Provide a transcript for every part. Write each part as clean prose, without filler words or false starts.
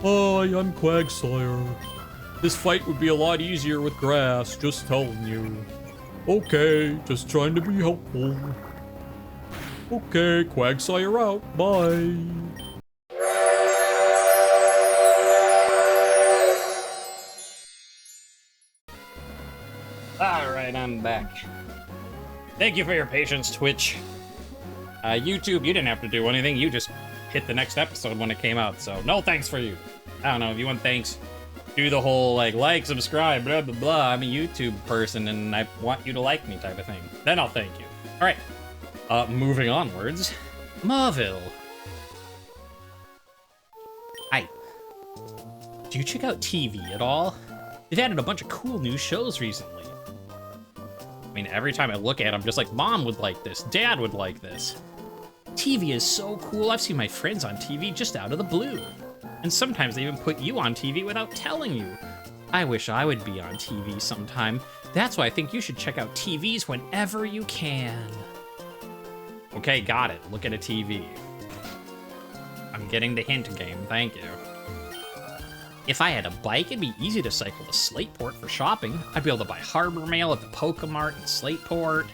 Hi, I'm Quagsire. This fight would be a lot easier with grass, just telling you. Okay, just trying to be helpful. Okay, Quagsire out. Bye. Alright, I'm back. Thank you for your patience, Twitch. YouTube, you didn't have to do anything. You just hit the next episode when it came out, so no thanks for you. I don't know, if you want thanks, do the whole, like, subscribe, blah, blah, blah. I'm a YouTube person, and I want you to like me type of thing. Then I'll thank you. Alright, moving onwards. Mauville. Hi. Do you check out TV at all? They've added a bunch of cool new shows recently. I mean, every time I look at them, just like, Mom would like this, Dad would like this. TV is so cool, I've seen my friends on TV just out of the blue. And sometimes they even put you on TV without telling you. I wish I would be on TV sometime. That's why I think you should check out TVs whenever you can. Okay, got it. Look at a TV. I'm getting the hint game, thank you. If I had a bike, it'd be easy to cycle to Slateport for shopping. I'd be able to buy Harbor Mail at the Pokémon in Slateport.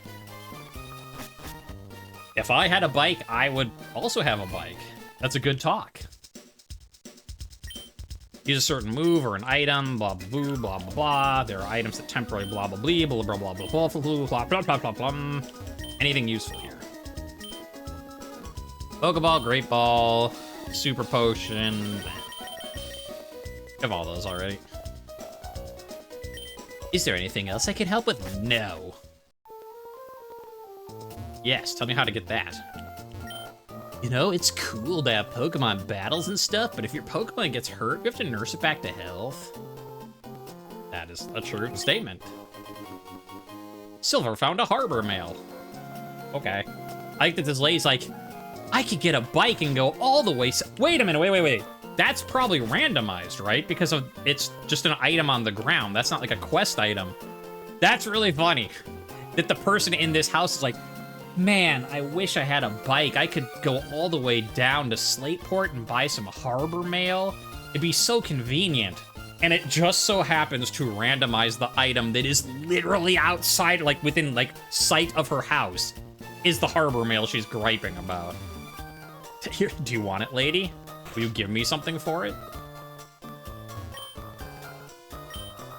If I had a bike, I would also have a bike. That's a good talk. Use a certain move or an item, blah, blah, blah, blah, blah, blah. There are items that temporarily blah, blah, blah, blah, blah, blah, blah, blah, blah, blah, blah, blah, blah, blah. Anything useful here. Pokeball, Great Ball, Super Potion. I have all those already. Is there anything else I can help with? No. Yes, tell me how to get that. You know, it's cool to have Pokemon battles and stuff, but if your Pokemon gets hurt, you have to nurse it back to health. That is a true statement. Silver found a Harbor Mail. Okay. I like that this lady's like, I could get a bike and go all the way. Wait a minute, wait. That's probably randomized, right? Because it's just an item on the ground. That's not like a quest item. That's really funny. That the person in this house is like, man, I wish I had a bike. I could go all the way down to Slateport and buy some Harbor Mail. It'd be so convenient. And it just so happens to randomize the item that is literally outside, like within like sight of her house, is the Harbor Mail she's griping about. Here, do you want it, lady? Will you give me something for it?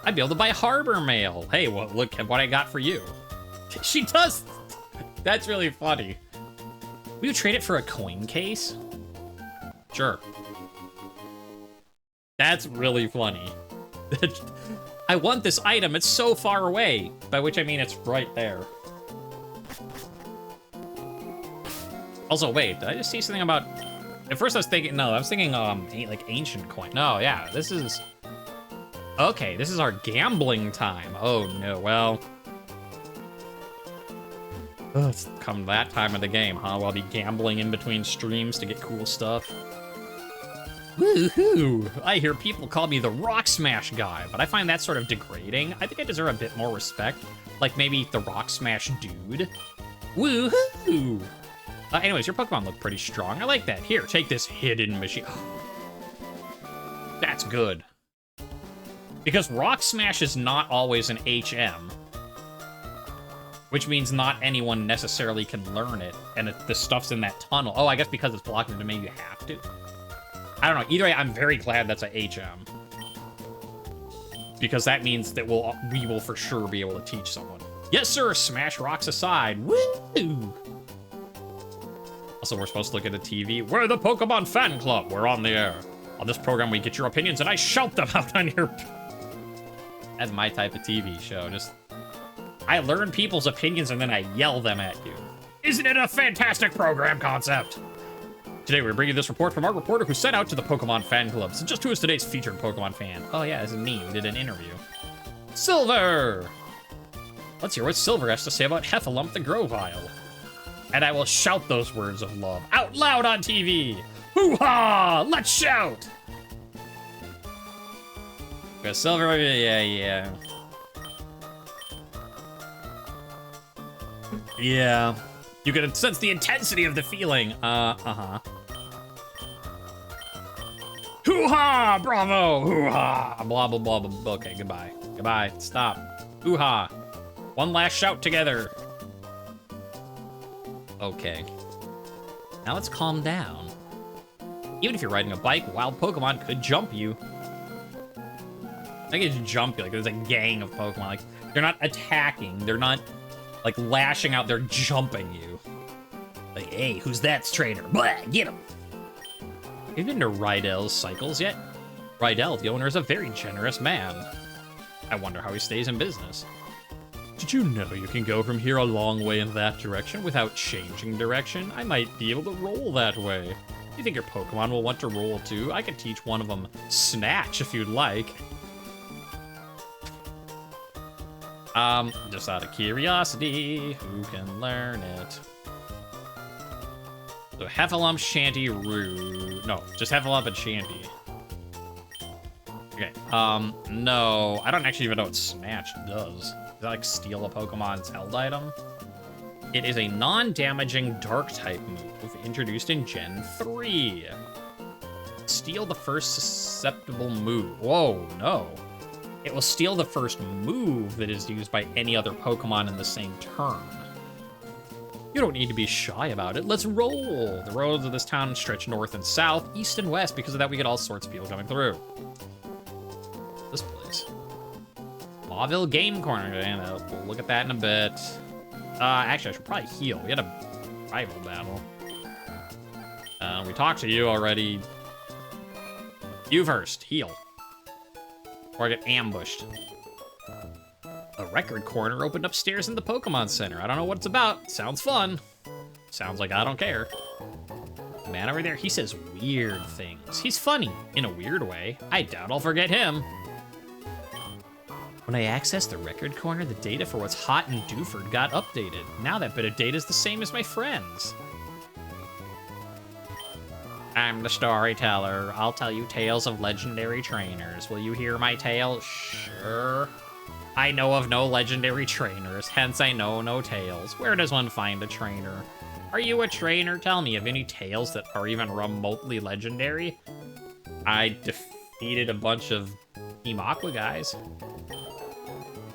I'd be able to buy Harbor Mail. Hey, well, look at what I got for you. She does. That's really funny. Will you trade it for a coin case? Sure. That's really funny. I want this item. It's so far away. By which I mean it's right there. Also, wait, did I just see something about... At first I was thinking, no, I was thinking, like ancient coin. No, yeah, this is... Okay, this is our gambling time. Oh, no, well... Oh, it's come that time of the game, huh? I'll be gambling in between streams to get cool stuff. Woohoo! I hear people call me the Rock Smash guy, but I find that sort of degrading. I think I deserve a bit more respect. Like maybe the Rock Smash dude. Woohoo! Anyways, your Pokemon look pretty strong. I like that. Here, take this hidden machine. That's good. Because Rock Smash is not always an HM. Which means not anyone necessarily can learn it. And the stuff's in that tunnel. Oh, I guess because it's blocking it, maybe you have to. I don't know. Either way, I'm very glad that's a HM. Because that means that we will for sure be able to teach someone. Yes, sir. Smash rocks aside. Woo! Also, we're supposed to look at the TV. We're the Pokemon Fan Club. We're on the air. On this program, we get your opinions, and I shout them out on your... That's my type of TV show. Just... I learn people's opinions, and then I yell them at you. Isn't it a fantastic program concept? Today, we're bringing this report from our reporter who set out to the Pokemon Fan Club. So just who is today's featured Pokemon fan? Oh, yeah, this is me. We did an interview. Silver! Let's hear what Silver has to say about Heffalump the Grovyle. And I will shout those words of love out loud on TV. Hoo-ha! Let's shout! Because Silver, yeah. Yeah. You can sense the intensity of the feeling. Who Hoo-ha! Bravo! Hoo-ha! Blah, blah, blah, blah. Okay, goodbye. Goodbye. Stop. Hoo-ha. One last shout together. Okay. Now let's calm down. Even if you're riding a bike, wild Pokemon could jump you. I think it's jump you, like there's a gang of Pokemon. Like, they're not attacking. They're not, like, lashing out. They're jumping you. Like, hey, who's that trainer? Blah, get him. Have you been to Rydell's Cycles yet? Rydell, the owner, is a very generous man. I wonder how he stays in business. Did you know you can go from here a long way in that direction without changing direction? I might be able to roll that way. You think your Pokemon will want to roll too? I could teach one of them Snatch if you'd like. Just out of curiosity, who can learn it? So Heffalump, Shanty, Roo. No, just Heffalump and Shanty. Okay, no, I don't actually even know what Snatch does. Does that, like, steal a Pokemon's held item? It is a non-damaging Dark-type move introduced in Gen 3. Steal the first susceptible move. Whoa, no. It will steal the first move that is used by any other Pokemon in the same turn. You don't need to be shy about it. Let's roll. The roads of this town stretch north and south, east and west. Because of that, we get all sorts of people coming through. This place. Mauville Game Corner. We'll look at that in a bit. Actually, I should probably heal. We had a rival battle. We talked to you already. You first. Heal. Or I get ambushed. A record corner opened upstairs in the Pokemon Center. I don't know what it's about. Sounds fun. Sounds like I don't care. The man over there, he says weird things. He's funny, in a weird way. I doubt I'll forget him. When I accessed the record corner, the data for what's hot in Dewford got updated. Now that bit of data is the same as my friend's. I'm the storyteller. I'll tell you tales of legendary trainers. Will you hear my tale? Sure. I know of no legendary trainers, hence I know no tales. Where does one find a trainer? Are you a trainer? Tell me of any tales that are even remotely legendary. I defeated a bunch of Team Aqua guys.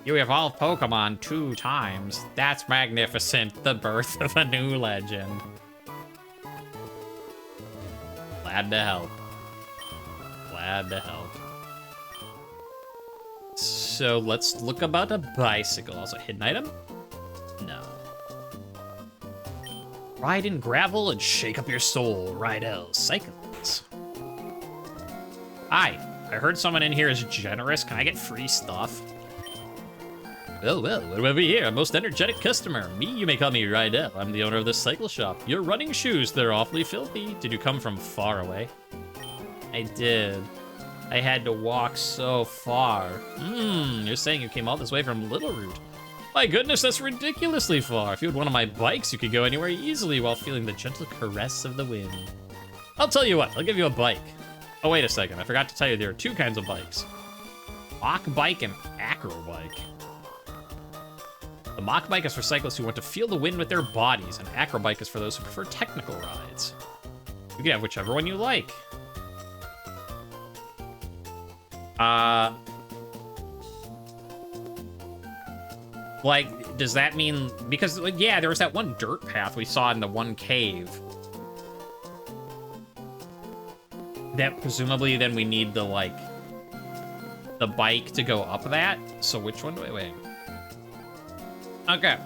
You evolved Pokemon 2 times. That's magnificent. The birth of a new legend. Glad to help. Glad to help. So let's look about a bicycle. Also, hidden item? No. Ride in gravel and shake up your soul. Rydell Cycles. Hi, I heard someone in here is generous. Can I get free stuff? Well, what have we here? A most energetic customer. Me, you may call me Rydell. I'm the owner of this cycle shop. Your running shoes, they're awfully filthy. Did you come from far away? I did. I had to walk so far. You're saying you came all this way from Little Root. My goodness, that's ridiculously far. If you had one of my bikes, you could go anywhere easily while feeling the gentle caress of the wind. I'll tell you what, I'll give you a bike. Oh, wait a second. I forgot to tell you there are 2 kinds of bikes. Mock bike and acro bike. The mock bike is for cyclists who want to feel the wind with their bodies, and acro bike is for those who prefer technical rides. You can have whichever one you like. Like, does that mean, because, like, yeah, there was that one dirt path we saw in the one cave. That presumably then we need the, like, the bike to go up that. So which one do I wait? Okay.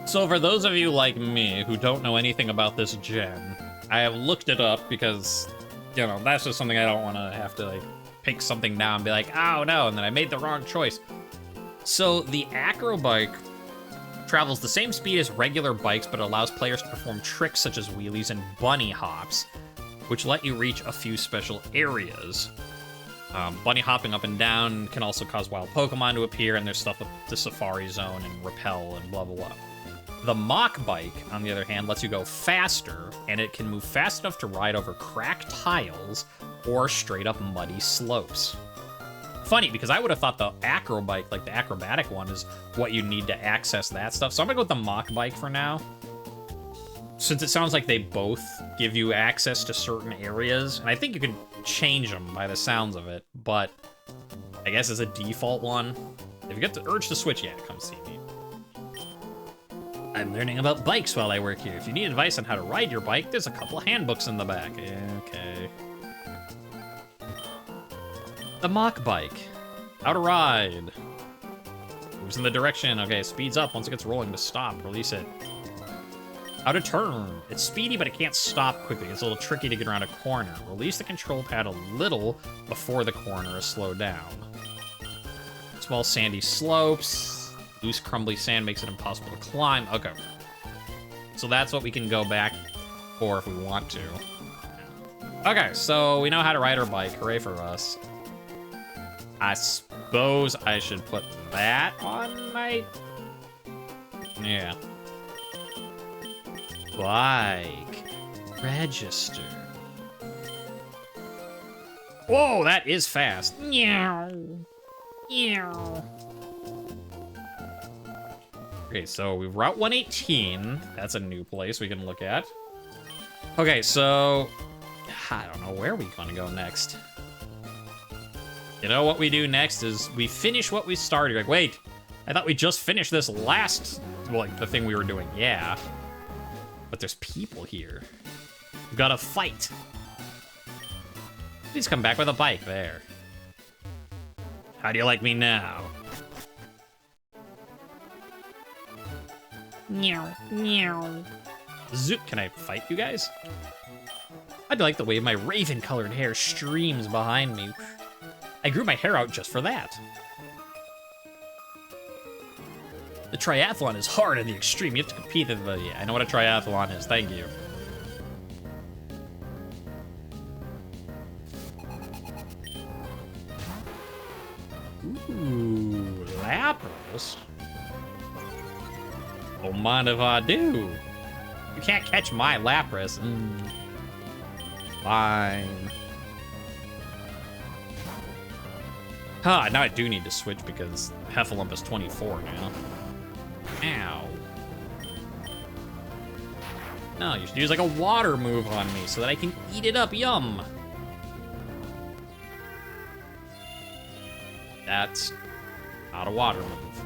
So for those of you like me who don't know anything about this gen, I have looked it up because, you know, that's just something I don't want to have to, like, pick something down and be like, oh no, and then I made the wrong choice. So the acro bike travels the same speed as regular bikes, but allows players to perform tricks such as wheelies and bunny hops, which let you reach a few special areas. Bunny hopping up and down can also cause wild Pokemon to appear, and there's stuff with the Safari Zone and Repel and blah, blah, blah. The Mock Bike, on the other hand, lets you go faster, and it can move fast enough to ride over cracked tiles or straight up muddy slopes. Funny, because I would have thought the Acro Bike, like the acrobatic one, is what you need to access that stuff. So I'm gonna go with the Mock Bike for now. Since it sounds like they both give you access to certain areas, and I think you can change them by the sounds of it, but I guess as a default one, if you get the urge to switch, yeah, come see me. I'm learning about bikes while I work here. If you need advice on how to ride your bike, there's a couple of handbooks in the back. Okay. The mock bike. How to ride. Moves in the direction. Okay, speeds up once it gets rolling to stop. Release it. How to turn. It's speedy, but it can't stop quickly. It's a little tricky to get around a corner. Release the control pad a little before the corner is slowed down. Small sandy slopes. Loose crumbly sand makes it impossible to climb. Okay. So that's what we can go back for if we want to. Okay, so we know how to ride our bike. Hooray for us. I suppose I should put that on my... Yeah. Bike. Register. Whoa, that is fast. Meow. Meow. Okay, so we've Route 118. That's a new place we can look at. Okay, so... I don't know where we're gonna go next. You know what we do next is we finish what we started. Like, wait, I thought we just finished this last... Well, like, the thing we were doing, yeah. But there's people here. We've gotta fight. Please come back with a bike there. How do you like me now? Meow, meow. Zoot, can I fight you guys? I like the way my raven-colored hair streams behind me. I grew my hair out just for that. The triathlon is hard in the extreme. You have to compete in the... Yeah, I know what a triathlon is. Thank you. Ooh, Lapras. Don't mind if I do. You can't catch my Lapras. Fine. Now I do need to switch because Heffalump is 24 now. Ow. No, you should use like a water move on me so that I can eat it up. Yum. That's not a water move.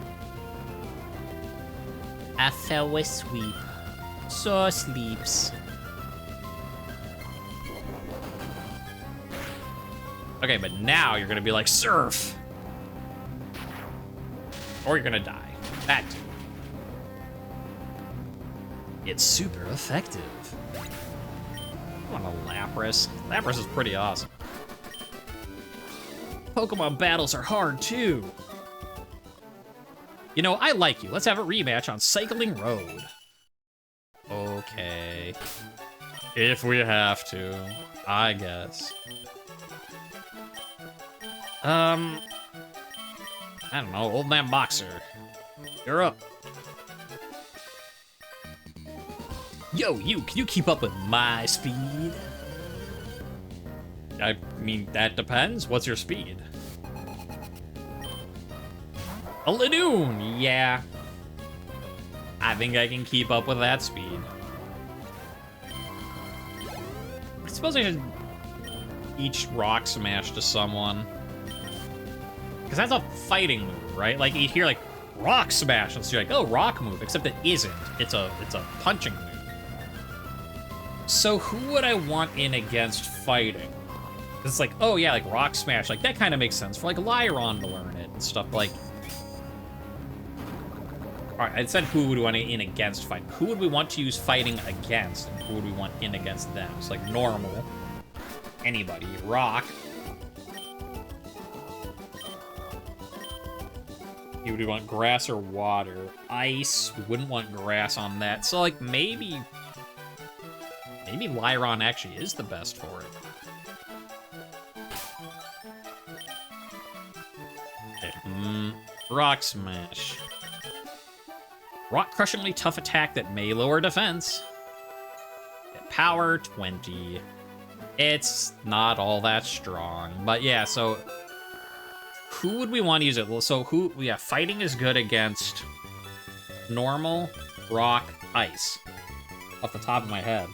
I fell asleep. So sleeps. Okay, but now you're gonna be like, surf! Or you're gonna die. That too. It's super effective. I want a Lapras. Lapras is pretty awesome. Pokemon battles are hard too. You know, I like you. Let's have a rematch on Cycling Road. Okay. If we have to, I guess. I don't know, Old Man Boxer. You're up. Yo, can you keep up with my speed? I mean, that depends. What's your speed? A Ladoon, yeah. I think I can keep up with that speed. I suppose I should teach Rock Smash to someone. Because that's a fighting move, right? Like, you hear, like, Rock Smash, and so you're like, oh, rock move, except it isn't. It's a punching move. So who would I want in against fighting? It's like, oh yeah, like Rock Smash, like that kind of makes sense for like Lyron to learn it and stuff like. All right, I said who would we want in against fight. Who would we want to use fighting against, and who would we want in against them? It's like normal, anybody, rock. Would we want grass or water? Ice, we wouldn't want grass on that. So like maybe Lyron actually is the best for it. Okay. Rock Smash. Rock crushingly tough attack that may lower defense. Power 20. It's not all that strong, but yeah, so who would we want to use it? Well, so fighting is good against normal, rock, ice. Off the top of my head.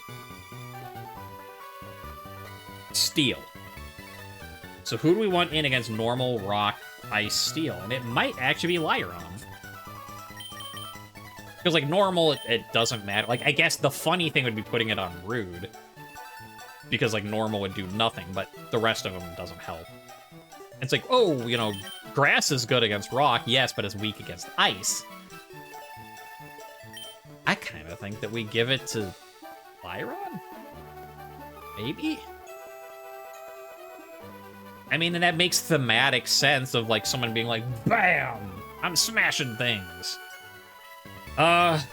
Steel. So who do we want in against normal, rock, ice, steel? And it might actually be Lyron. Because, like, normal, it doesn't matter. Like, I guess the funny thing would be putting it on rude. Because, like, normal would do nothing, but the rest of them doesn't help. It's like, oh, you know, grass is good against rock, yes, but it's weak against ice. I kind of think that we give it to Lyron? Maybe? I mean, and that makes thematic sense of, like, someone being like, BAM! I'm smashing things.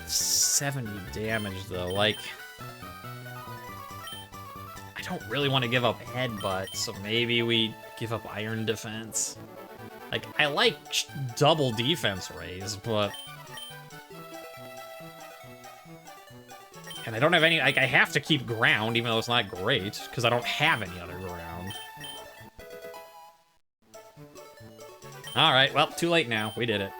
70 damage, though. Like, I don't really want to give up headbutt, so maybe we give up iron defense. Like, I like double defense raise, but... And I don't have any... Like, I have to keep ground, even though it's not great, because I don't have any other ground. Alright, well, too late now. We did it.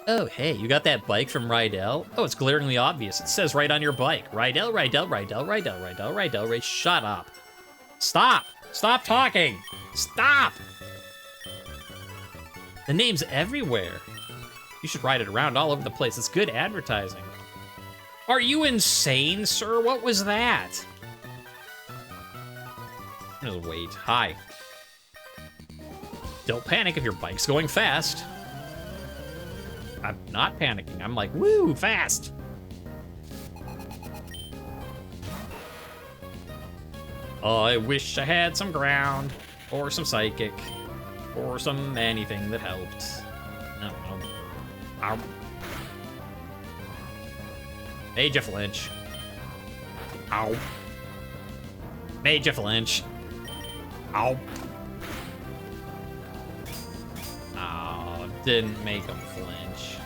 Oh, hey, you got that bike from Rydell? Oh, it's glaringly obvious. It says right on your bike. Rydell, Rydell, Rydell, Rydell, Rydell, Rydell, Rydell. Shut up. Stop. Stop talking. Stop. The name's everywhere. You should ride it around all over the place. It's good advertising. Are you insane, sir? What was that? Just wait. Hi. Don't panic if your bike's going fast. I'm not panicking. I'm like, woo, fast. I wish I had some ground, or some psychic, or some anything that helped. I don't know. Ow. Made you flinch. Ow. Made you flinch. Ow. Oh, didn't make him flinch.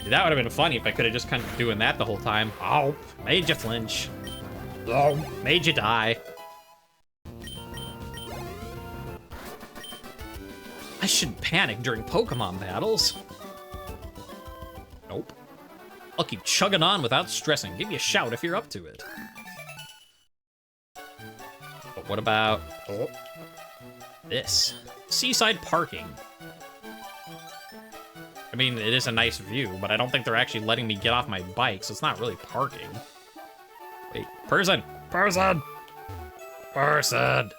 Dude, that would have been funny if I could have just kind of doing that the whole time. Ow. Made you flinch. Oh, made you die. I shouldn't panic during Pokemon battles. Nope. I'll keep chugging on without stressing. Give me a shout if you're up to it. But what about this? Seaside parking. I mean, it is a nice view, but I don't think they're actually letting me get off my bike, so it's not really parking. Wait, person! Person! Person!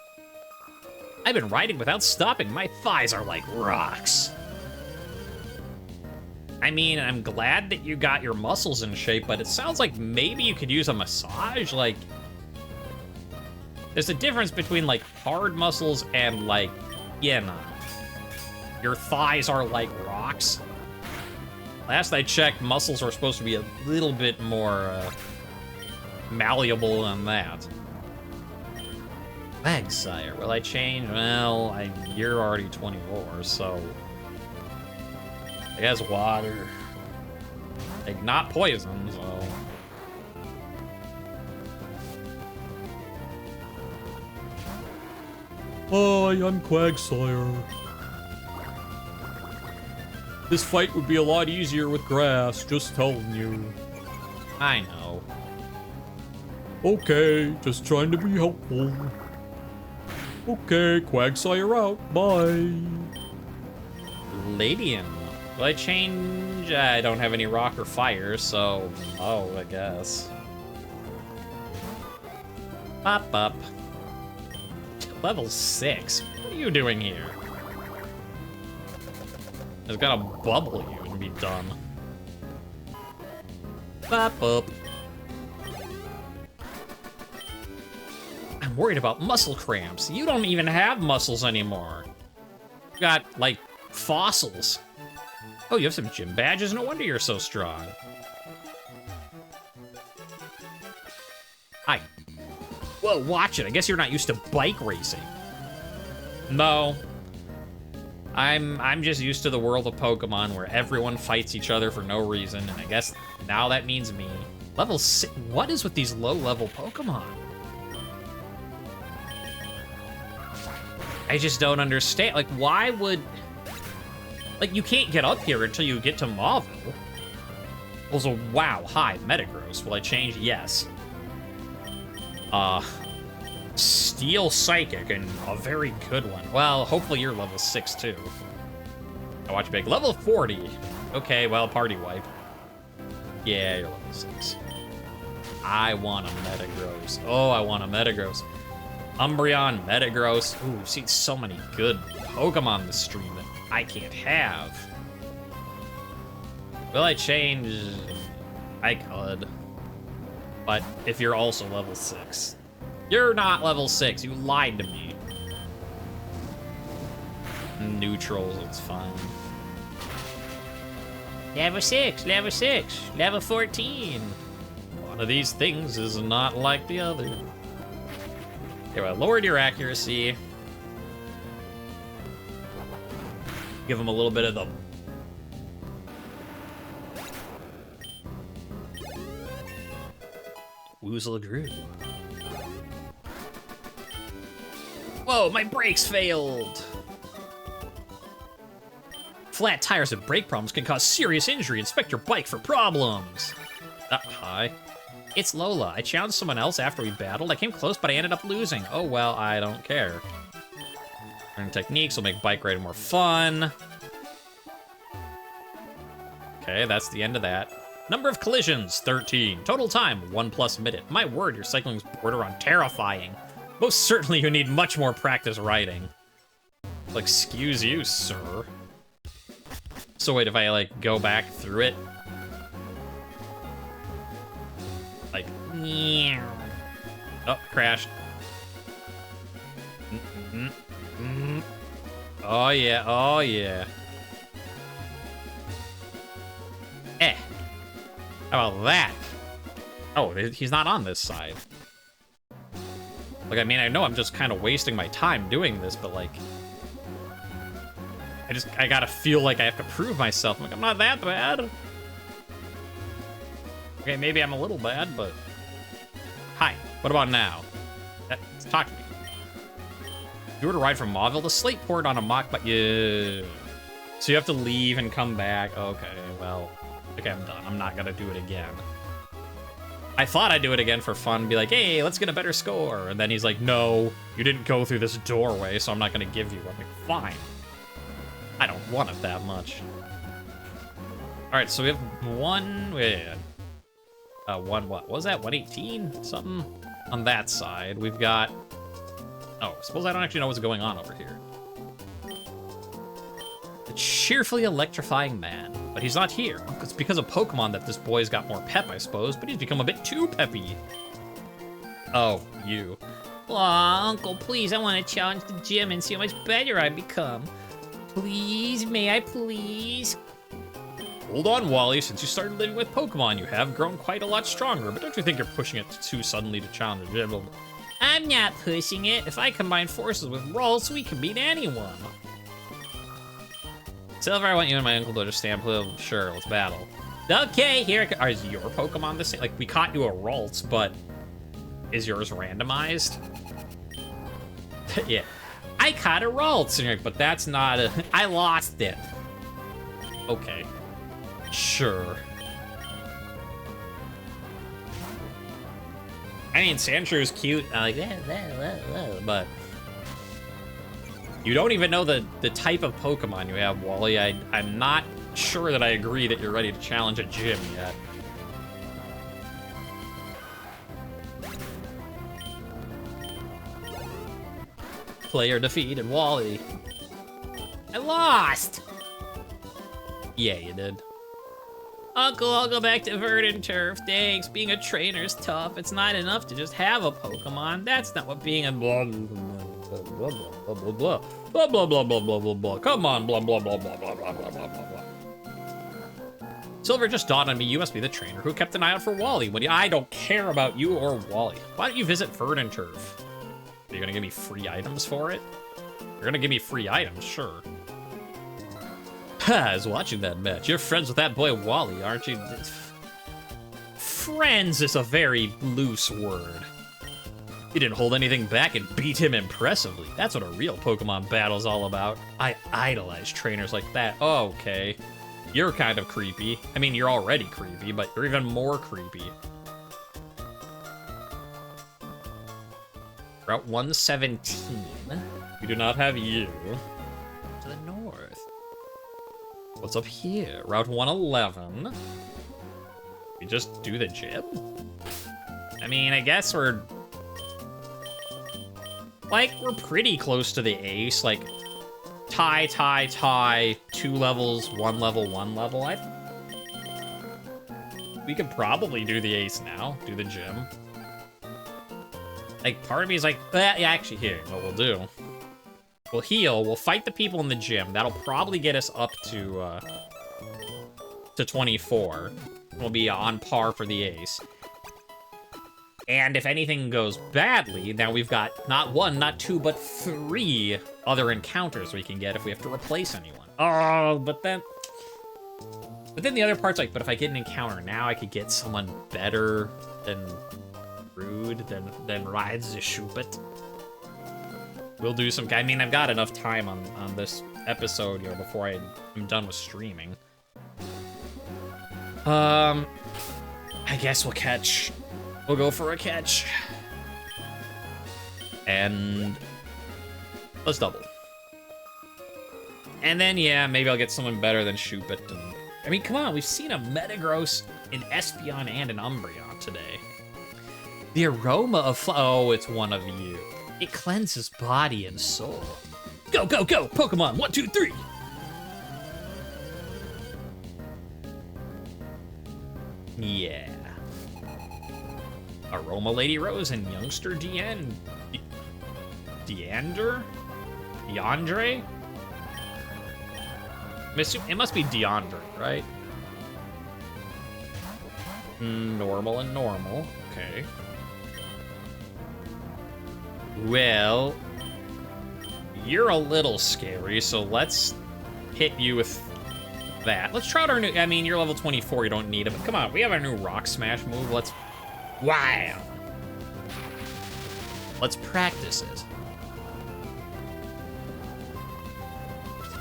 I've been riding without stopping. My thighs are like rocks. I mean, I'm glad that you got your muscles in shape, but it sounds like maybe you could use a massage. Like, there's a difference between, like, hard muscles and, like, you know, your thighs are like rocks. Last I checked, muscles are supposed to be a little bit more, malleable than that. Sire, will I change? Well, you're already 24, so... It has water. Like, not poison, so... Hi, I'm Quagsire. This fight would be a lot easier with grass, just telling you. I know. Okay, just trying to be helpful. Okay, Quagsire out. Bye. Ladian. Will I change? I don't have any rock or fire, so... Oh, I guess. Pop up. Level 6? What are you doing here? I just gotta bubble you and be done. Pop up. I'm worried about muscle cramps. You don't even have muscles anymore. You got, like, fossils. Oh, you have some gym badges? No wonder you're so strong. Hi. Whoa, watch it. I guess you're not used to bike racing. No. I'm just used to the world of Pokemon where everyone fights each other for no reason, and I guess now that means me. Level 6. What is with these low-level Pokemon? I just don't understand. Like, why would... Like, you can't get up here until you get to Mauville. Also, wow, hi, Metagross. Will I change? Yes. Steel Psychic, and a very good one. Well, hopefully you're level 6 too. I watch big. Level 40. Okay, well, party wipe. Yeah, you're level 6. I want a Metagross. Oh, I want a Metagross. Umbreon, Metagross. Ooh, we've seen so many good Pokemon this stream that I can't have. Will I change? I could. But if you're also level 6. You're not level 6. You lied to me. Neutrals, it's fine. Level 6, level 6, level 14. One of these things is not like the other. Okay, well, lowered your accuracy. Give him a little bit of the... Woozle grew. Whoa, my brakes failed! Flat tires and brake problems can cause serious injury. Inspect your bike for problems. Hi. It's Lola. I challenged someone else after we battled. I came close, but I ended up losing. Oh, well, I don't care. Learning techniques will make bike riding more fun. Okay, that's the end of that. Number of collisions, 13. Total time, 1+ minute. My word, your cycling's border on terrifying. Most certainly you need much more practice riding. Like, excuse you, sir. So wait, if I, like, go back through it? Like, oh, crashed. Oh, yeah, oh, yeah. How about that? Oh, he's not on this side. Like, I mean, I know I'm just kind of wasting my time doing this, but, like... I gotta feel like I have to prove myself. I'm like, I'm not that bad. Okay, maybe I'm a little bad, but... Hi, what about now? Talk to me. You were to ride from Mauville to Slateport on a mock, but yeah. So you have to leave and come back. Okay, well... Okay, I'm done. I'm not gonna do it again. I thought I'd do it again for fun, be like, hey, let's get a better score. And then he's like, no, you didn't go through this doorway, so I'm not gonna give you one. I'm like, fine. I don't want it that much. All right, so we have one, what was that? 118? Something on that side. We've got, oh, suppose I don't actually know what's going on over here. A cheerfully electrifying man, but he's not here. It's because of Pokemon that this boy's got more pep, I suppose, but he's become a bit too peppy. Oh, you. Aw, Uncle, please, I want to challenge the gym and see how much better I become. Please, may I please? Hold on, Wally. Since you started living with Pokemon, you have grown quite a lot stronger, but don't you think you're pushing it too suddenly to challenge the gym? I'm not pushing it. If I combine forces with Rolls, we can beat anyone. Silver, I want you and my uncle to understand. Sure, let's battle. Okay, here it is. Your Pokemon the same? Like, we caught you a Ralts, but is yours randomized? Yeah. I caught a Ralts, and you're like, but that's not a... I lost it. Okay. Sure. I mean, Sandshrew is cute. I like, but... You don't even know the type of Pokemon you have, Wally. I'm not sure that I agree that you're ready to challenge a gym yet. Player defeated, Wally. I lost! Yeah, you did. Uncle, I'll go back to Verdant Turf. Thanks. Being a trainer's tough. It's not enough to just have a Pokemon. That's not what being a blah blah blah blah blah blah blah blah blah blah blah blah blah. Come on, blah blah blah blah blah blah blah blah blah. Silver, just dawned on me. You must be the trainer who kept an eye out for Wally. When I don't care about you or Wally. Why don't you visit Verdant Turf? Are you gonna give me free items for it? You're gonna give me free items, sure. I was watching that match. You're friends with that boy Wally, aren't you? Friends is a very loose word. You didn't hold anything back and beat him impressively. That's what a real Pokemon battle's all about. I idolize trainers like that. Oh, okay. You're kind of creepy. I mean, you're already creepy, but you're even more creepy. Route 117. We do not have you. To the north. What's up here? Route 111. We just do the gym? I mean, I guess we're... like, we're pretty close to the ace. Like, tie, 2 levels, 1 level, 1 level. We could probably do the ace now, do the gym. Like, part of me is like, yeah, actually, here, what we'll do. We'll heal, we'll fight the people in the gym. That'll probably get us up to 24. We'll be on par for the ace. And if anything goes badly, now we've got not 1, not 2, but 3 other encounters we can get if we have to replace anyone. Oh, but then the other part's like, but if I get an encounter now, I could get someone better than Rude, than rides the Schuppet. We'll do some, I mean, I've got enough time on this episode, you know, before I'm done with streaming. I guess we'll go for a catch. And let's double. And then, yeah, maybe I'll get someone better than Schuppet. And I mean, come on, we've seen a Metagross, an Espeon, and an Umbreon today. The aroma of oh, it's one of you. It cleanses body and soul. Go, go, go! Pokemon, 1, 2, 3! Yeah. Aroma Lady Rose and Youngster Deandre? DeAndre? It must be DeAndre, right? Normal and normal. Okay. Well, you're a little scary, so let's hit you with that. Let's try out our new... I mean, you're level 24, you don't need it, but come on, we have our new Rock Smash move. Let's... wow! Let's practice it.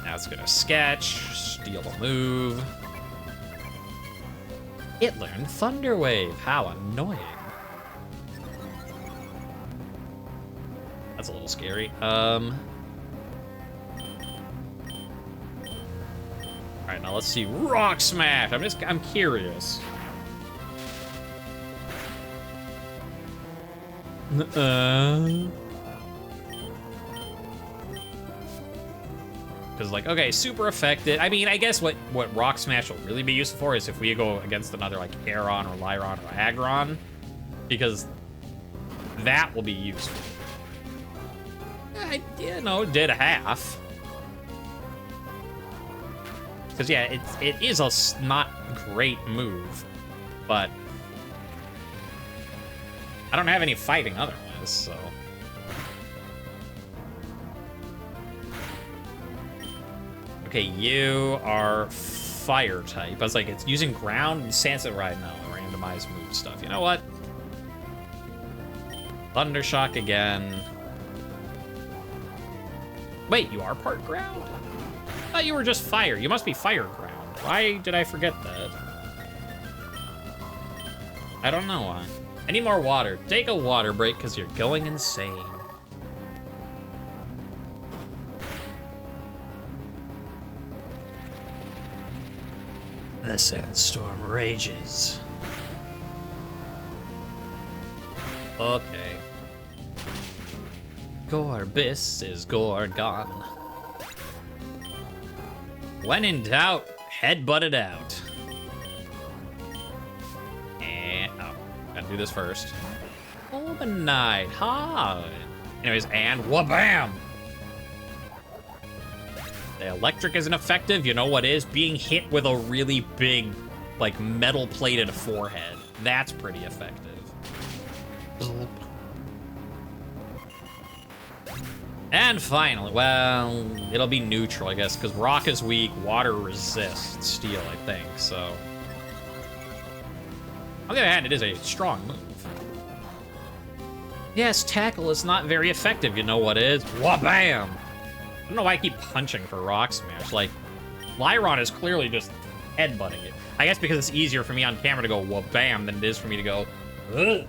Now it's gonna sketch, steal a move. It learned Thunder Wave. How annoying. That's a little scary. Alright, now let's see. Rock Smash! I'm curious. Because, like, okay, super effective. I mean, I guess what Rock Smash will really be useful for is if we go against another, like, Aeron or Lyron or Aggron. Because that will be useful. You know, did half. Because, yeah, it is a not great move. But I don't have any fighting otherwise, so... Okay, you are fire type. I was like, it's using ground and Sansa right now, randomized move stuff. You know what? Thundershock again. Wait, you are part ground? I thought you were just fire. You must be fire ground. Why did I forget that? I don't know why. I need more water. Take a water break because you're going insane. The sandstorm rages. Okay. Gorbis is Gorgon. When in doubt, headbutt it out. And, oh, gotta do this first. Overnight, hi. Anyways, and wha-bam! The electric isn't effective, you know what is? Being hit with a really big, like, metal-plated forehead. That's pretty effective. And finally, well, it'll be neutral, I guess, because rock is weak, water resists steel, I think, so. On the other hand, it is a strong move. Yes, tackle is not very effective, you know what is? Wha-bam! I don't know why I keep punching for Rock Smash. Like, Lyron is clearly just headbutting it. I guess because it's easier for me on camera to go wha-bam than it is for me to go, ugh.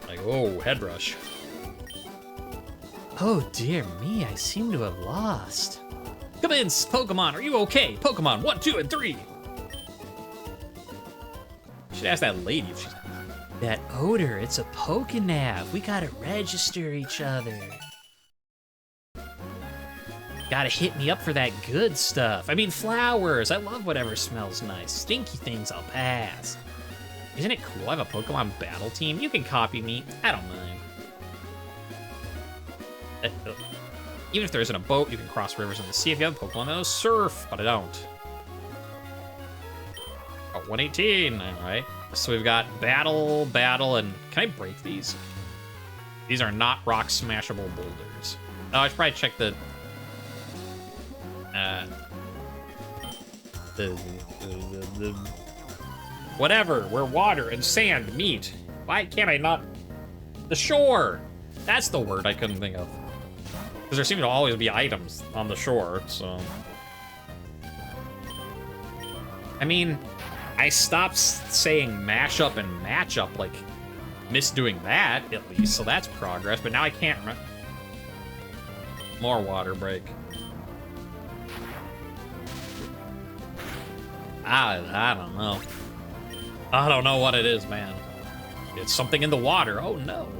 Like, oh, head rush. Oh dear me, I seem to have lost. Come in, Pokemon, are you okay? Pokemon 1, 2, and 3. Should ask that lady if she's... That odor, it's a Pokénav. We gotta register each other. Gotta hit me up for that good stuff. I mean, flowers. I love whatever smells nice. Stinky things, I'll pass. Isn't it cool I have a Pokemon battle team? You can copy me. I don't mind. Even if there isn't a boat, you can cross rivers in the sea if you have a Pokemon that'll surf, but I don't. Oh, 118, all right. So we've got battle, and can I break these? These are not rock smashable boulders. Oh, I should probably check the whatever, where water and sand meet. Why can't I not? The shore. That's the word I couldn't think of. Because there seem to always be items on the shore, so. I mean, I stopped saying mash up and match up, like, missed doing that, at least, so that's progress, but now I can't remember. More water break. I don't know. I don't know what it is, man. It's something in the water. Oh, no.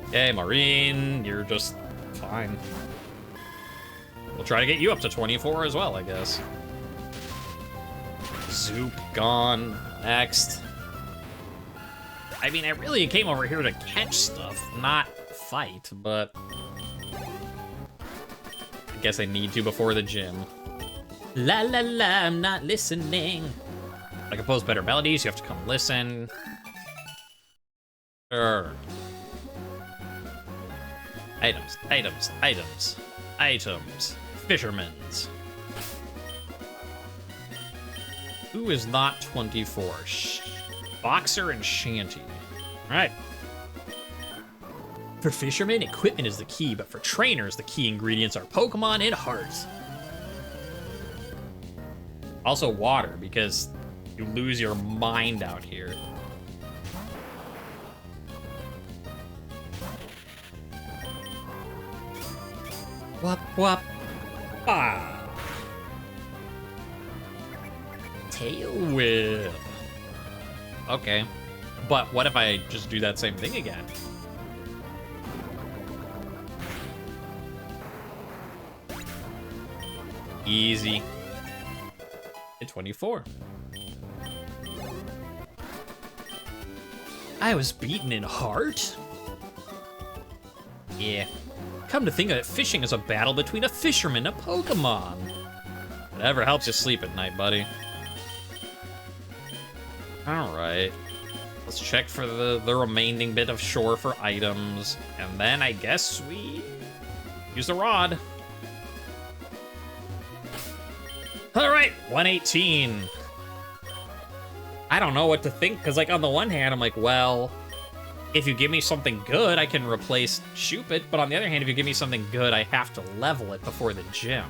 Okay, Maureen, you're just fine. We'll try to get you up to 24 as well, I guess. Zoop, gone. Next. I mean, I really came over here to catch stuff, not fight, but... I guess I need to before the gym. La la la, I'm not listening. I compose better melodies, you have to come listen. Sure. Items, items, items, items. Fisherman's. Who is not 24? Boxer and Shanty. All right. For fishermen, equipment is the key, but for trainers, the key ingredients are Pokemon and hearts. Also water, because you lose your mind out here. Wop, wop. Ah. Tail whip. Okay. But what if I just do that same thing again? Easy. Hit 24. I was beaten in heart? Yeah. Come to think of it, fishing is a battle between a fisherman and a Pokemon. Whatever helps you sleep at night, buddy. Alright. Let's check for the remaining bit of shore for items. And then I guess we use the rod. Alright, 118. I don't know what to think, because like on the one hand, I'm like, well, if you give me something good, I can replace Shoopit, but on the other hand, if you give me something good, I have to level it before the gym.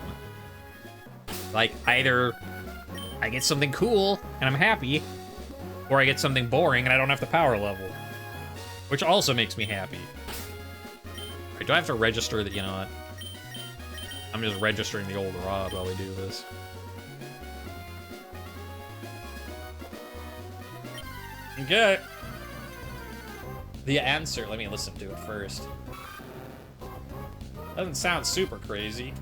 Like, either I get something cool, and I'm happy, or I get something boring, and I don't have to power level. Which also makes me happy. Right, do I have to register that, you know what? I'm just registering the old rod while we do this. Okay. The answer, let me listen to it first. Doesn't sound super crazy.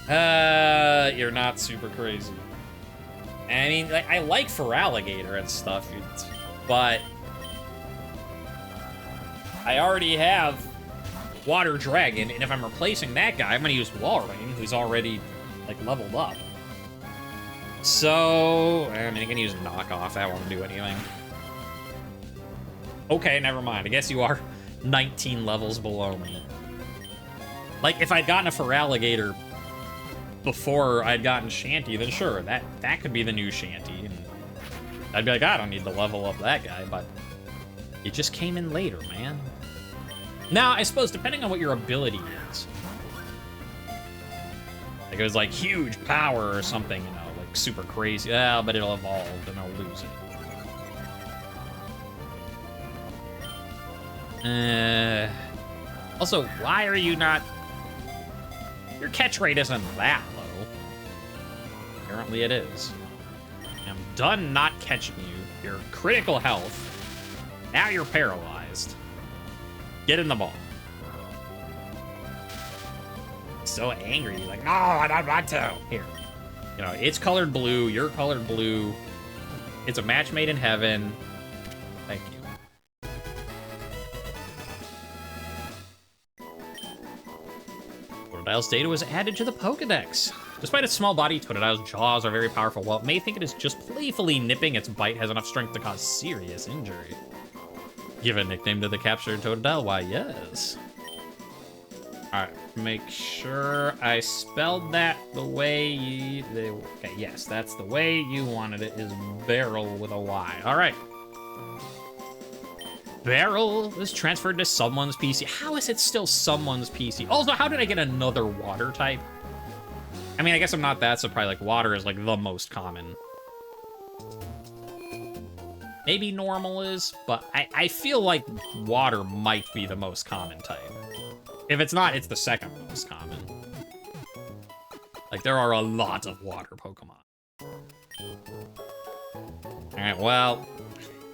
You're not super crazy. I mean, like, I like Feraligatr and stuff, but I already have Water Dragon, and if I'm replacing that guy, I'm gonna use Walrein, who's already, like, leveled up. So, I mean, I can use knockoff. That won't do anything. Okay, never mind. I guess you are 19 levels below me. Like, if I'd gotten a Feraligatr before I'd gotten Shanty, then sure, that could be the new Shanty. And I'd be like, I don't need to level up that guy, but it just came in later, man. Now, I suppose, depending on what your ability is. Like, it was like huge power or something, you know. Super crazy. Yeah, but it'll evolve and I'll lose it. Also, why are you not... Your catch rate isn't that low. Apparently it is. I'm done not catching you. You're critical health. Now you're paralyzed. Get in the ball. So angry. Like, no, I don't want to. Here. You know, it's colored blue. You're colored blue. It's a match made in heaven. Thank you. Totodile's data was added to the Pokedex. Despite its small body, Totodile's jaws are very powerful. While it may think it is just playfully nipping, its bite has enough strength to cause serious injury. Give a nickname to the captured Totodile? Why, yes. Alright, make sure I spelled that the way you... Okay, yes, that's the way you wanted it, is barrel with a Y. Alright. Barrel is transferred to someone's PC. How is it still someone's PC? Also, how did I get another water type? I mean, I guess I'm not that surprised. Like, water is, like, the most common. Maybe normal is, but I feel like water might be the most common type. If it's not, it's the second most common. Like, there are a lot of water Pokemon. Alright, well,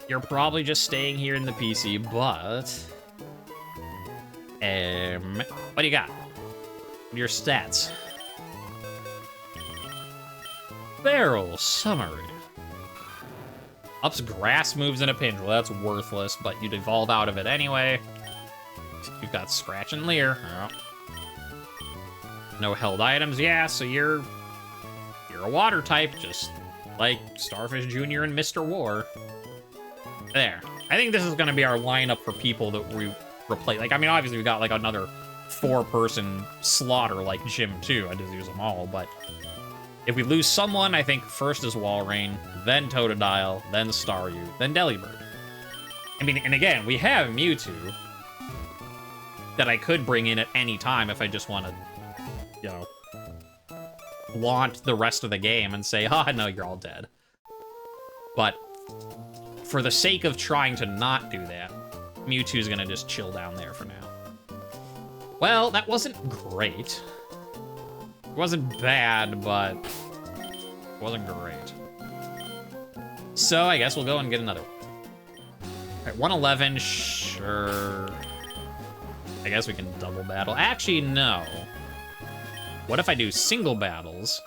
you're probably just staying here in the PC, but... what do you got? What are your stats? Barrel summary. Ups grass moves in a pinch. Well, that's worthless, but you'd evolve out of it anyway. You've got Scratch and Leer. Oh. No held items. Yeah, so you're a water type, just like Starfish Jr. and Mr. War. There. I think this is going to be our lineup for people that we replace. Like, I mean, obviously we got like another 4-person slaughter like Gym 2. I just use them all, but if we lose someone, I think first is Walrein, then Totodile, then Staryu, then Delibird. I mean, and again, we have Mewtwo that I could bring in at any time if I just want to, you know, flaunt the rest of the game and say, oh, no, you're all dead. But for the sake of trying to not do that, Mewtwo's gonna just chill down there for now. Well, that wasn't great. It wasn't bad, but it wasn't great. So I guess we'll go and get another one. All right, 111, sure. I guess we can double battle. Actually, no. What if I do single battles,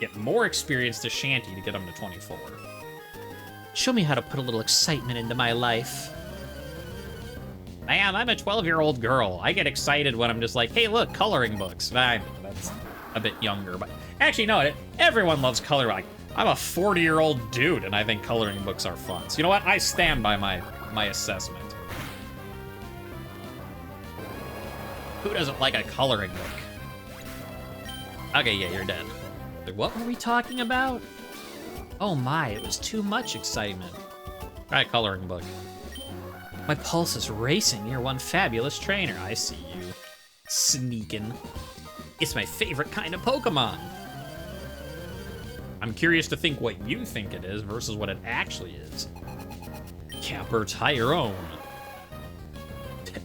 get more experience to Shanty to get him to 24? Show me how to put a little excitement into my life. Man, I'm a 12-year-old girl. I get excited when I'm just like, hey, look, coloring books. I know, that's a bit younger, but actually, no, everyone loves coloring. Like, I'm a 40-year-old dude, and I think coloring books are fun. So you know what? I stand by my assessment. Who doesn't like a coloring book? Okay, yeah, you're dead. What were we talking about? Oh my, it was too much excitement. Try a coloring book. My pulse is racing. You're one fabulous trainer. I see you. Sneaking. It's my favorite kind of Pokemon. I'm curious to think what you think it is versus what it actually is. Camper Tyrone.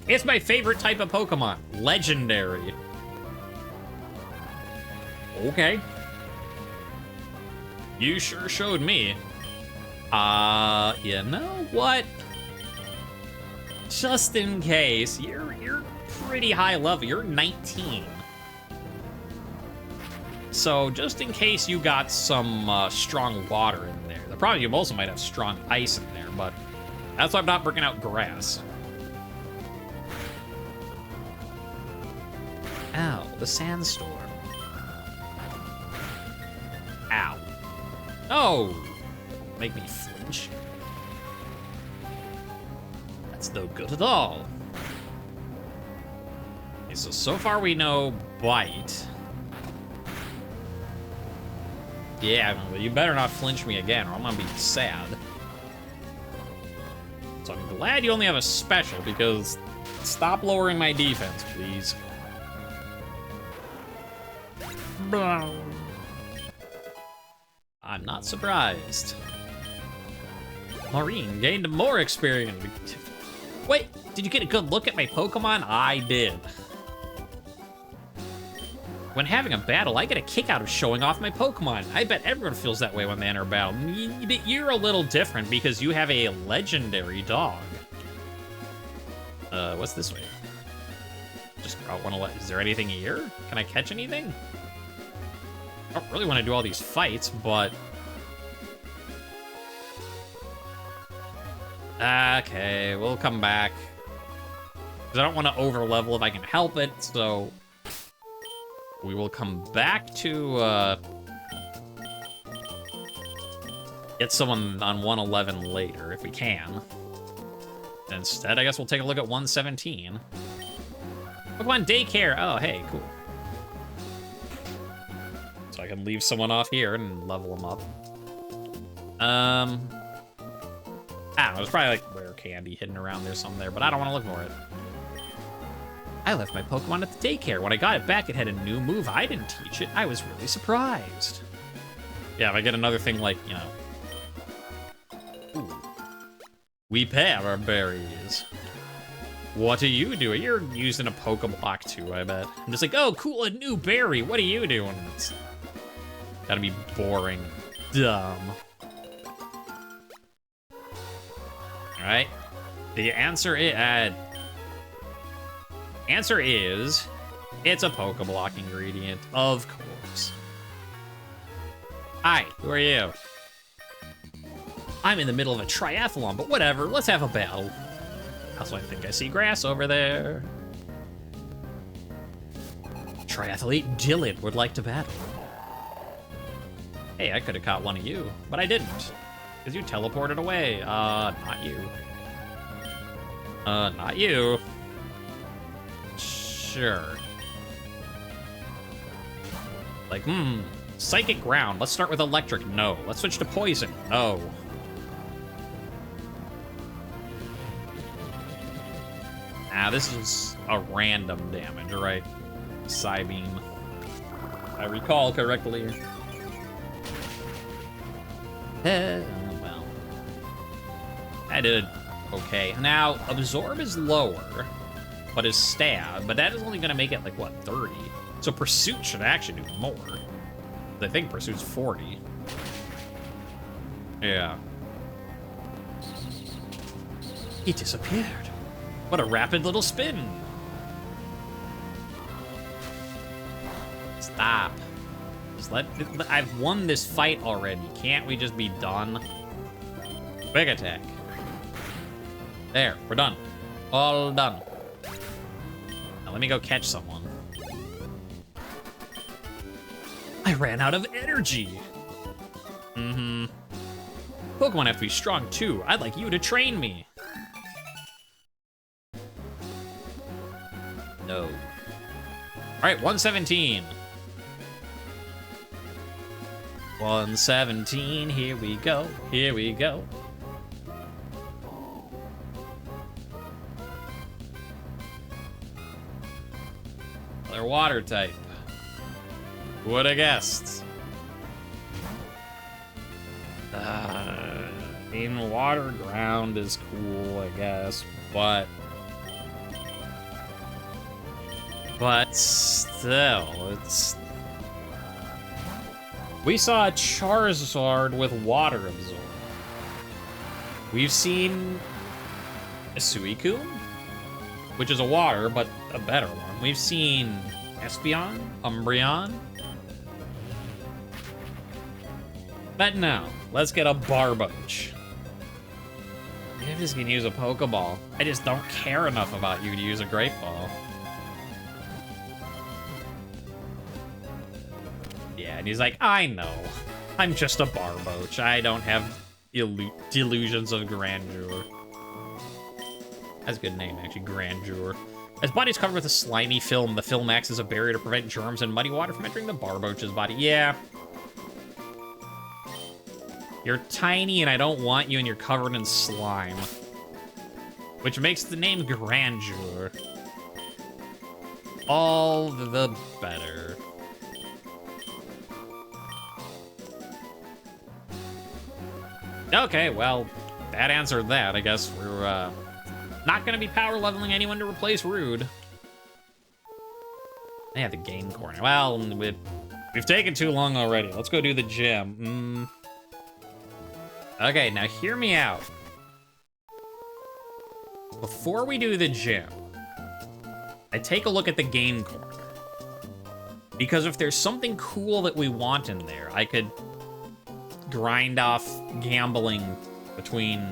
It's my favorite type of Pokemon. Legendary. Okay. You sure showed me. You know what? Just in case, you're pretty high level. You're 19. So just in case you got some strong water in there. The problem you also might have strong ice in there, but that's why I'm not bringing out grass. Ow, the sandstorm. Ow. Oh! Make me flinch. That's no good at all. Okay, so far we know bite. Yeah, well, you better not flinch me again or I'm gonna be sad. So I'm glad you only have a special because stop lowering my defense, please. I'm not surprised. Maureen gained more experience. Wait, did you get a good look at my Pokemon? I did. When having a battle, I get a kick out of showing off my Pokemon. I bet everyone feels that way when they enter a battle. You're a little different because you have a legendary dog. What's this way? Just I want to let. Is there anything here? Can I catch anything? I don't really want to do all these fights, but okay, we'll come back. Because I don't want to overlevel if I can help it, so we will come back to get someone on 111 later if we can. Instead, I guess we'll take a look at 117. Pokemon Daycare. Oh, hey, cool. So I can leave someone off here and level them up. There's probably like rare candy hidden around there somewhere, but I don't want to look for it. I left my Pokemon at the daycare. When I got it back, it had a new move. I didn't teach it. I was really surprised. Yeah, if I get another thing like, you know. Ooh. We pair our berries. What are you doing? You're using a Pokeblock too, I bet. I'm just like, oh, cool, a new berry. What are you doing? It's gotta be boring. Dumb. Alright. The answer is, it's a Pokeblock ingredient, of course. Hi, who are you? I'm in the middle of a triathlon, but whatever, let's have a battle. Also, I think I see grass over there. Triathlete Dylan would like to battle. Hey, I could have caught one of you, but I didn't. Because you teleported away. Not you. Not you. Sure. Like, Psychic Ground. Let's start with Electric. No. Let's switch to Poison. No. This is a random damage, right? Psybeam. If I recall correctly. Well. I did okay. Now, Absorb is lower, but is Stab, but that is only going to make it, like, what, 30? So Pursuit should actually do more. I think Pursuit's 40. Yeah. He disappeared. What a rapid little spin. Stop. Just I've won this fight already. Can't we just be done? Big attack. There, we're done. All done. Now let me go catch someone. I ran out of energy. Pokemon have to be strong too. I'd like you to train me. No. All right, 117. 117, here we go, here we go. They're water type. Who would have guessed? I mean, water ground is cool, I guess, but still, it's... We saw a Charizard with water absorb. We've seen a Suicune, which is a water, but a better one. We've seen Espeon, Umbreon. But now, let's get a Barboach. I'm just gonna use a Pokeball. I just don't care enough about you to use a Great Ball. Yeah, and he's like, I know. I'm just a Barboach. I don't have delusions of grandeur. That's a good name, actually, Grandeur. His body's covered with a slimy film. The film acts as a barrier to prevent germs and muddy water from entering the Barboach's body. Yeah. You're tiny and I don't want you and you're covered in slime. Which makes the name Grandeur all the better. Okay, well, that answered that. I guess we're Not gonna be power leveling anyone to replace Rude. They have the game corner. Well, we've taken too long already. Let's go do the gym. Okay, now hear me out. Before we do the gym, I take a look at the game corner. Because if there's something cool that we want in there, I could grind off gambling between,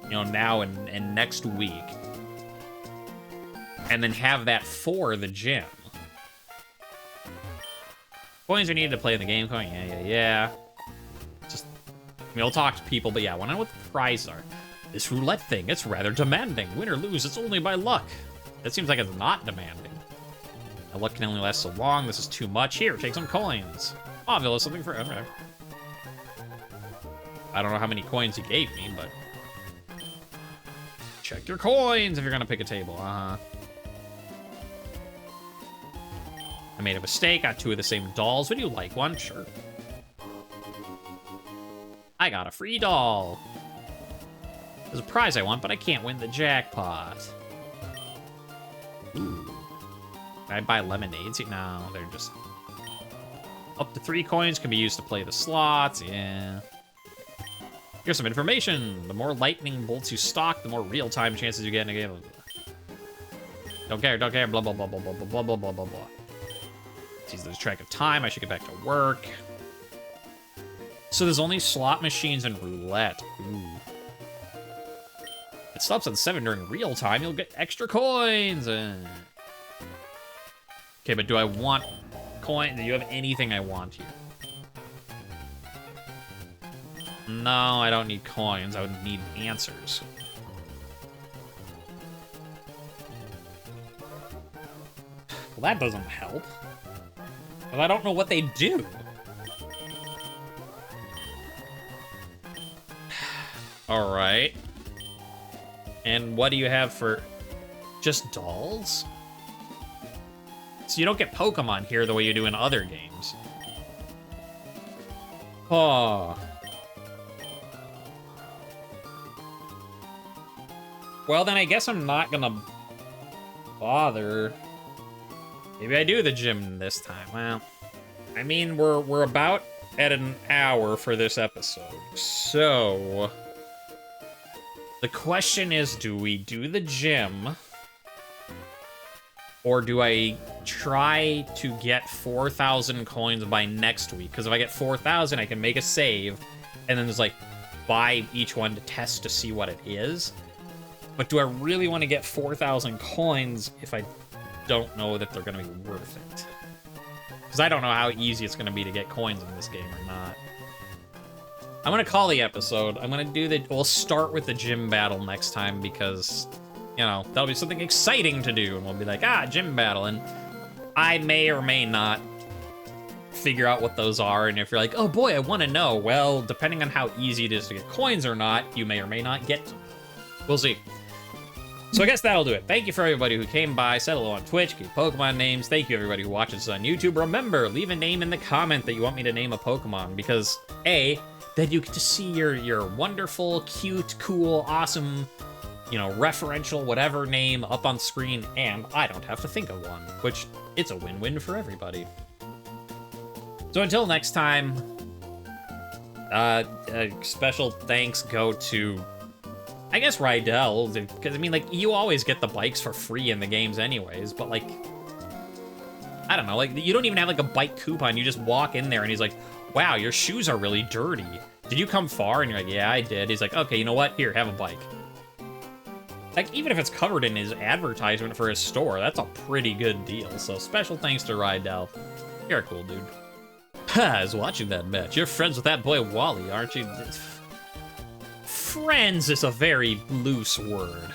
you know, now and next week. And then have that for the gym. Coins are needed to play the game coin. Yeah. Just, I mean, I'll talk to people, but yeah, I want to know what the prizes are. This roulette thing, it's rather demanding. Win or lose, it's only by luck. That seems like it's not demanding. The luck can only last so long. This is too much. Here, take some coins. Mauville is something for... Okay. I don't know how many coins he gave me, but... Check your coins if you're gonna pick a table. I made a mistake. Got 2 of the same dolls. Would you like one? Sure. I got a free doll. There's a prize I want, but I can't win the jackpot. Ooh. Can I buy lemonades? No, they're just... Up to 3 coins can be used to play the slots. Yeah. Here's some information. The more lightning bolts you stock, the more real-time chances you get in a game. Don't care, blah, blah, blah, blah, blah, blah, blah, blah, blah, blah, blah. Let's lose track of time. I should get back to work. So there's only slot machines and roulette. Ooh. It stops at 7 during real time. You'll get extra coins. Okay, but do I want coin? Do you have anything I want here? No, I don't need coins. I would need answers. Well, that doesn't help. But I don't know what they do. All right. And what do you have for just dolls? So you don't get Pokemon here the way you do in other games. Oh. Well, then I guess I'm not gonna bother. Maybe I do the gym this time. Well, I mean, we're about at an hour for this episode. So the question is, do we do the gym? Or do I try to get 4,000 coins by next week? Because if I get 4,000, I can make a save, and then there's like, buy each one to test to see what it is. But do I really want to get 4,000 coins if I don't know that they're going to be worth it? Because I don't know how easy it's going to be to get coins in this game or not. I'm going to call the episode. I'm going to do the... We'll start with the gym battle next time because, you know, that'll be something exciting to do. And we'll be like, gym battle. And I may or may not figure out what those are. And if you're like, oh boy, I want to know. Well, depending on how easy it is to get coins or not, you may or may not get them. We'll see. So I guess that'll do it. Thank you for everybody who came by, said hello on Twitch, gave Pokemon names. Thank you everybody who watches on YouTube. Remember, leave a name in the comment that you want me to name a Pokemon, because A, then you get to see your wonderful, cute, cool, awesome, you know, referential, whatever name up on screen, and I don't have to think of one, which it's a win-win for everybody. So until next time, special thanks go to, I guess, Rydell, because, I mean, like, you always get the bikes for free in the games anyways, but, like, I don't know, like, you don't even have, like, a bike coupon. You just walk in there, and he's like, wow, your shoes are really dirty. Did you come far? And you're like, yeah, I did. He's like, okay, you know what? Here, have a bike. Like, even if it's covered in his advertisement for his store, that's a pretty good deal. So, special thanks to Rydell. You're a cool dude. I was watching that match. You're friends with that boy Wally, aren't you? Friends is a very loose word.